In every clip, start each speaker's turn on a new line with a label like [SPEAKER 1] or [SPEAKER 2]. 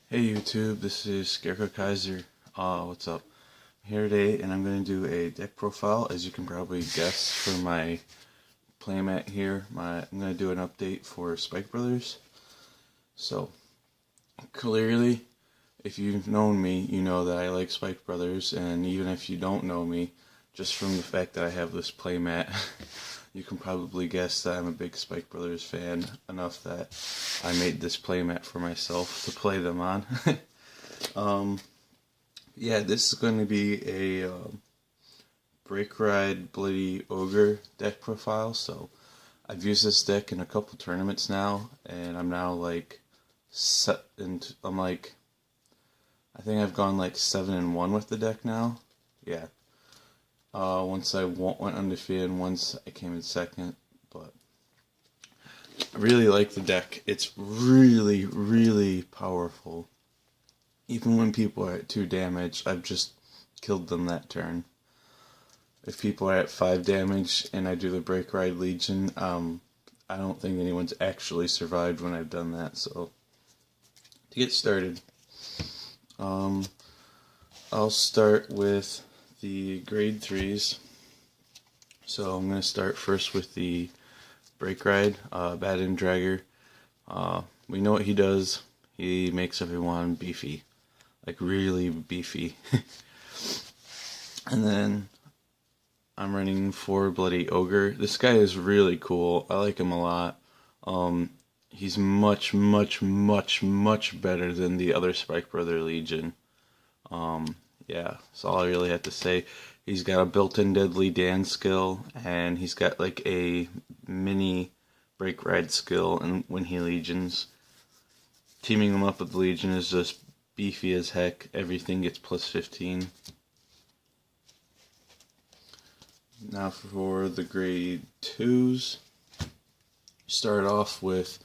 [SPEAKER 1] Hey YouTube, this is Scarecrow Kaiser. What's up? I'm here today and I'm going to do a deck profile. As you can probably guess for my playmat here, I'm going to do an update for Spike Brothers. So, clearly, if you've known me, you know that I like Spike Brothers, and even if you don't know me, just from the fact that I have this playmat, you can probably guess that I'm a big Spike Brothers fan, enough that I made this playmat for myself to play them on. Yeah, this is going to be a Breakride Bloody Ogre deck profile. So I've used this deck in a couple tournaments now, and I'm now like set into. I think I've gone like 7-1 with the deck now. Yeah. Once I went undefeated, and once I came in second, but I really like the deck. It's really, really powerful. Even when people are at 2 damage, I've just killed them that turn. If people are at 5 damage and I do the Breakride Legion, I don't think anyone's actually survived when I've done that. So, to get started, I'll start with the grade 3s. So I'm going to start first with the Breakride, Bad End Dragger. We know what he does. He makes everyone beefy. Like really beefy. And then I'm running for Bloody Ogre. This guy is really cool. I like him a lot. He's much, much, much, much better than the other Spike Brother Legion. Yeah, that's all I really have to say. He's got a built-in Deadly Dance skill, and he's got like a mini Breakride skill and when he legions. Teaming him up with the Legion is just beefy as heck. Everything gets plus 15. Now for the grade 2s. Start off with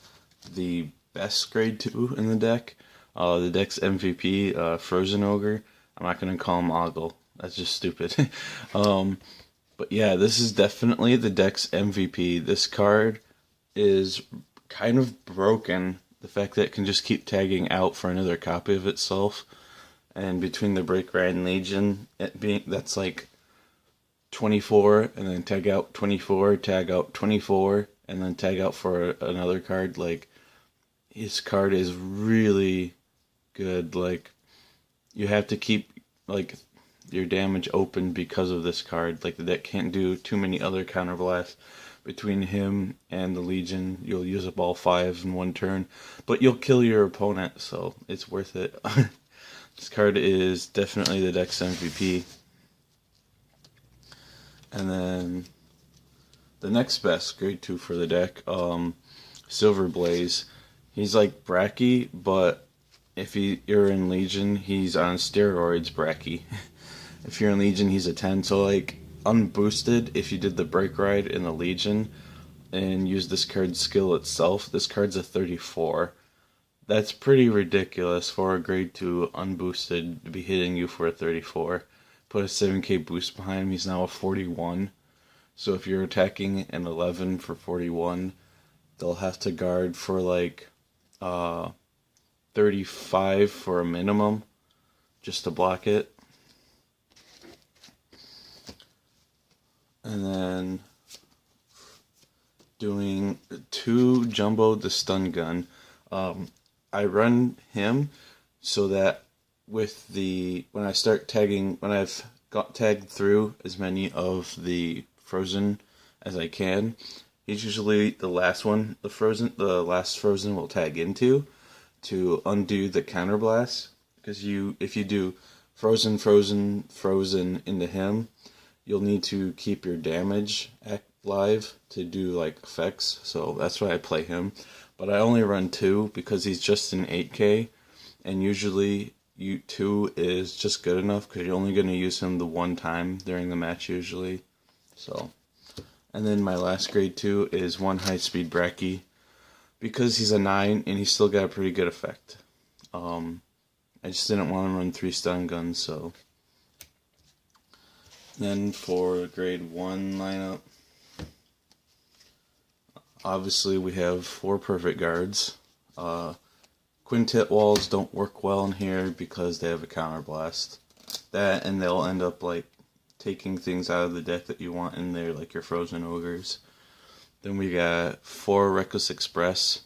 [SPEAKER 1] the best grade 2 in the deck. The deck's MVP, Frozen Ogre. I'm not going to call him Ogle. That's just stupid. But yeah, this is definitely the deck's MVP. This card is kind of broken. The fact that it can just keep tagging out for another copy of itself. And between the Breakride and Legion, that's like 24, and then tag out 24, tag out 24, and then tag out for another card. Like, his card is really good. Like, you have to keep like your damage open because of this card. Like, the deck can't do too many other counterblasts. Between him and the Legion, you'll use up all 5 in one turn, but you'll kill your opponent, so it's worth it. This card is definitely the deck's MVP. And then the next best grade 2 for the deck, Silver Blaze. He's like Bracky, but if you're in Legion, he's on steroids Bracky. If you're in Legion, he's a 10. So like unboosted, if you did the Breakride in the Legion and use this card's skill itself, this card's a 34. That's pretty ridiculous for a grade 2 unboosted to be hitting you for a 34. Put a 7k boost behind him, he's now a 41. So if you're attacking an 11 for 41, they'll have to guard for like 35 for a minimum just to block it. And then doing 2 Jumbo the Stun Gun. I run him so that with when I've got tagged through as many of the Frozen as I can, he's usually the last one the last Frozen will tag into to undo the counterblast. Because if you do Frozen, Frozen, Frozen into him, you'll need to keep your damage live to do like effects, so that's why I play him. But I only run 2 because he's just an 8k, and usually 2 is just good enough because you're only going to use him the one time during the match usually. So, and then my last grade 2 is 1 High Speed Bracky, because he's a 9 and he's still got a pretty good effect. I just didn't want to run 3 stun guns, so. Then for grade 1 lineup, obviously we have 4 perfect guards. Quintet walls don't work well in here because they have a counterblast. That, and they'll end up like taking things out of the deck that you want in there, like your frozen ogres. Then we got 4 Reckless Express.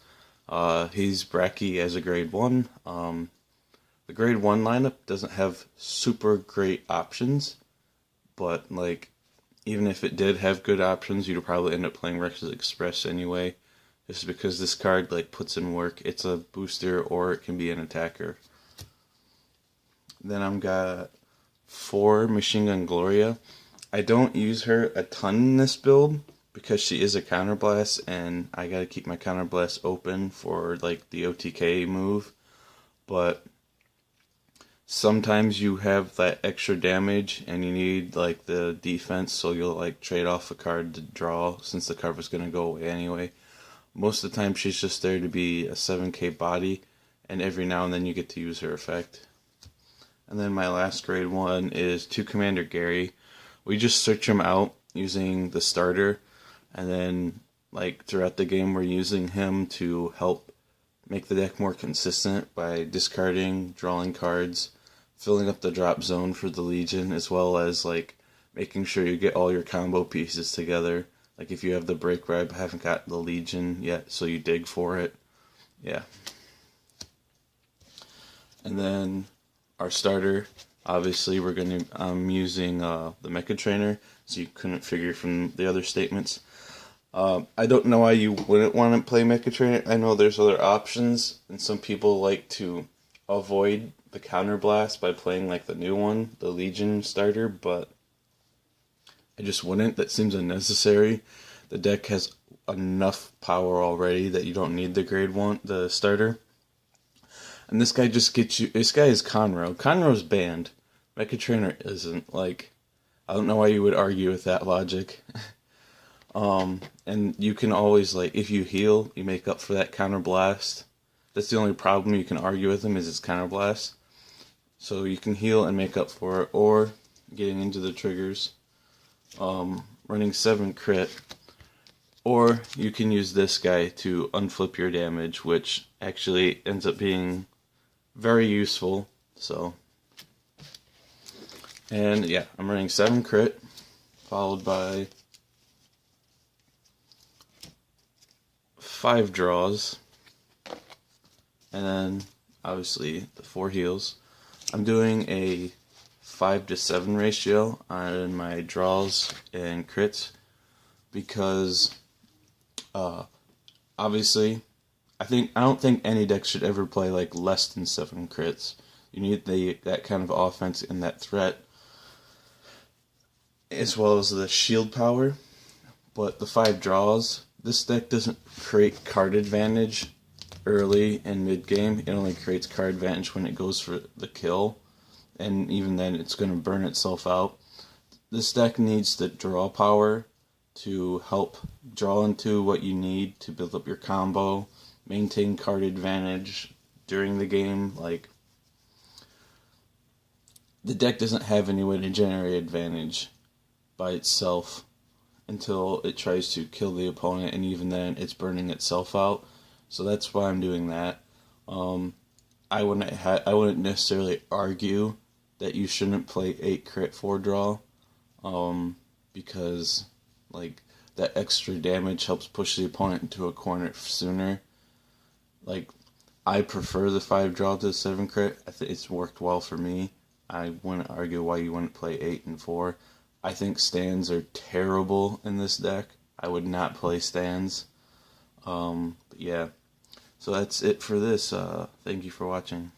[SPEAKER 1] He's Bracky as a grade 1. The grade 1 lineup doesn't have super great options, but like even if it did have good options, you'd probably end up playing Reckless Express anyway, just because this card like puts in work. It's a booster or it can be an attacker. Then I've got 4 Machine Gun Gloria. I don't use her a ton in this build because she is a counterblast, and I gotta keep my counterblast open for like the OTK move. But sometimes you have that extra damage and you need like the defense, so you'll like trade off a card to draw since the card was gonna go away anyway. Most of the time she's just there to be a 7k body, and every now and then you get to use her effect. And then my last grade 1 is 2 Commander Gary. We just search him out using the starter, and then like throughout the game we're using him to help make the deck more consistent by discarding, drawing cards, filling up the drop zone for the Legion, as well as like making sure you get all your combo pieces together. Like if you have the Breakride but haven't got the Legion yet, so you dig for it. Yeah. And then our starter, obviously I'm using the Mecha Trainer, so you couldn't figure from the other statements. I don't know why you wouldn't want to play Mecha Trainer. I know there's other options, and some people like to avoid the counterblast by playing like the new one, the Legion starter, but I just wouldn't. That seems unnecessary. The deck has enough power already that you don't need the grade 1, the starter. And this guy just gets you. This guy is Conroe. Conroe's banned. Mecha Trainer isn't. Like, I don't know why you would argue with that logic. And you can always, like, if you heal, you make up for that counterblast. That's the only problem you can argue with him, is his counterblast. So you can heal and make up for it, or getting into the triggers, running 7 crit, or you can use this guy to unflip your damage, which actually ends up being very useful. So, and yeah, I'm running 7 crit, followed by 5 draws, and then obviously the 4 heals. I'm doing a 5-to-7 ratio on my draws and crits because obviously I don't think any deck should ever play like less than 7 crits. You need that kind of offense and that threat, as well as the shield power. But the 5 draws, this deck doesn't create card advantage early and mid game. It only creates card advantage when it goes for the kill, and even then it's going to burn itself out. This deck needs the draw power to help draw into what you need to build up your combo, maintain card advantage during the game. Like, the deck doesn't have any way to generate advantage by itself until it tries to kill the opponent, and even then it's burning itself out. So that's why I'm doing that. I wouldn't necessarily argue that you shouldn't play 8 crit 4 draw, because like that extra damage helps push the opponent into a corner sooner. Like, I prefer the 5 draw to the 7 crit. I think it's worked well for me. I wouldn't argue why you wouldn't play 8 and 4. I think stands are terrible in this deck. I would not play stands. But yeah. So that's it for this. Thank you for watching.